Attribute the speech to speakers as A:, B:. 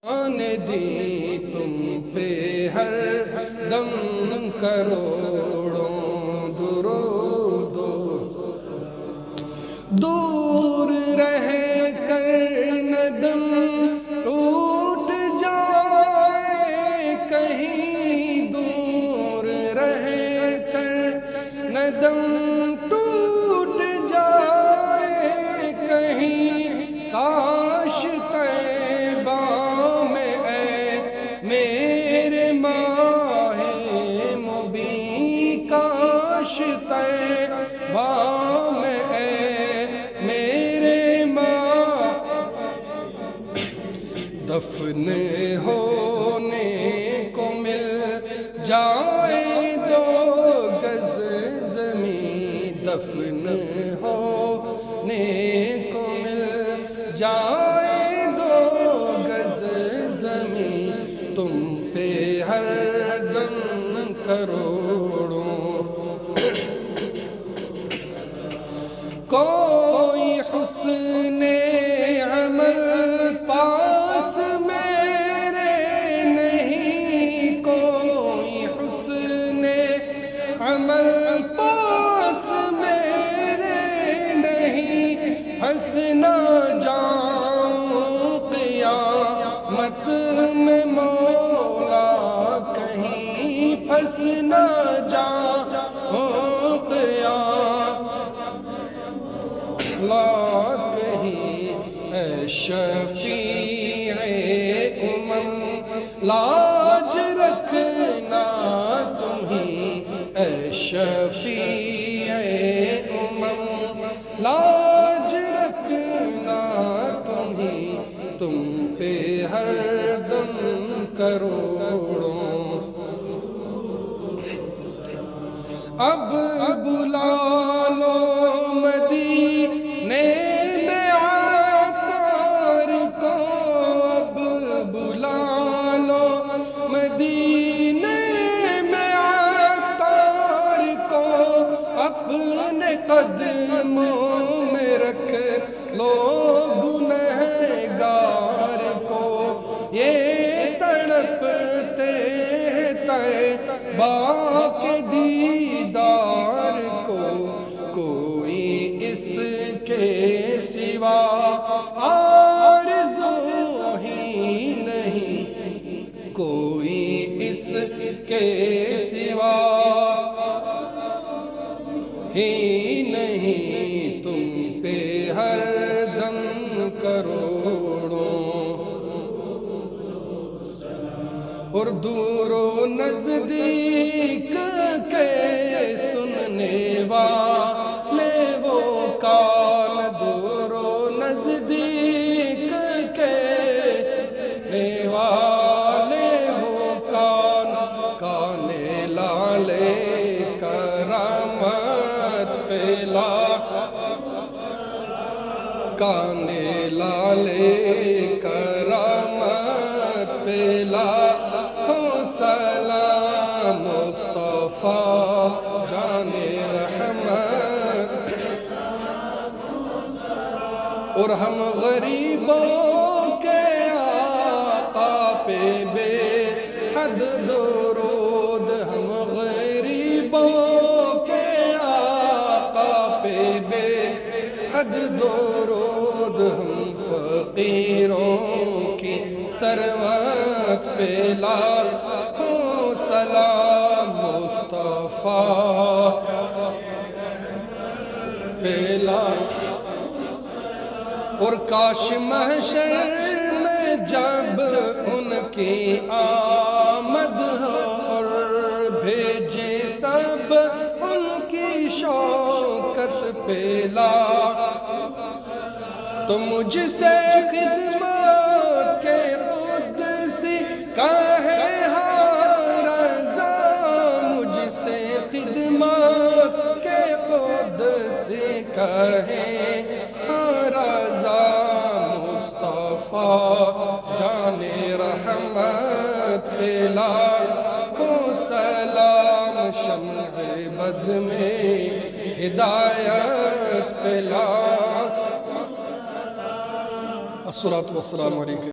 A: آنے دی تم پہ ہر دم کروڑوں درود دور رہ کر ندم ٹوٹ جائے کہیں دور رہ کر ندم ٹوٹ جائے کہیں کاش طیبہ میں اے میرے ماہ مبین کاش طیبہ میں اے میرے ماہ دفن ہونے کو مل جائے دو گز زمین دفن ہونے کو مل جائے دو گز زمین تم پہ ہر دم کروڑوں کوئی حسن عمل پاس میرے نہیں کوئی حسن عمل پاس میرے نہیں ہنس نہ جاؤں قیامت میں مولا کہیں پھنس نہ جاؤں قیامت کہیں اے شفیع امم لاج رکھنا تمہیں اے شفیع امم لاج رکھنا تمہیں تم پہ ہر دم کروڑوں اب بلا لو مدینے میں عطار کو اب بلا لو مدینے میں عطار کو اپنے قدموں میں رکھ لو گنہگار کو یہ تڑپتے طیبہ کے دیدار کو کوئی اس کے سوا آرزو ہی نہیں کوئی اس کے سوا ہی نہیں تم پہ ہر دم کروڑوں اور دور و نزدیک کے سننے والے وہ کان دور و نزدیک کے سننے والے وہ کان لالے کرامت پہ کان لالے کرامت پہ لاکھوں سلام مصطفیٰ جان رحمت اور ہم غریبوں کے آقا پہ بے حد درود ہم غریبوں کے آقا پہ بے حد درود ہم فقیروں کی ثروت پہ لاکھوں سلام مصطفیٰ پہ اور کاش محشر میں جب ان کی آمد ہو اور بھیجے سب ان کی شوکت پہ تو مجھ سے خدمت کے قدسی کہے ہاں رضا مجھ سے خدمت کے قدسی کہے ہاں رضا مصطفیٰ جان رحمت پہ لاکھوں سلام شمع بز میں ہدایت پہ الصلاة والسلام علیکم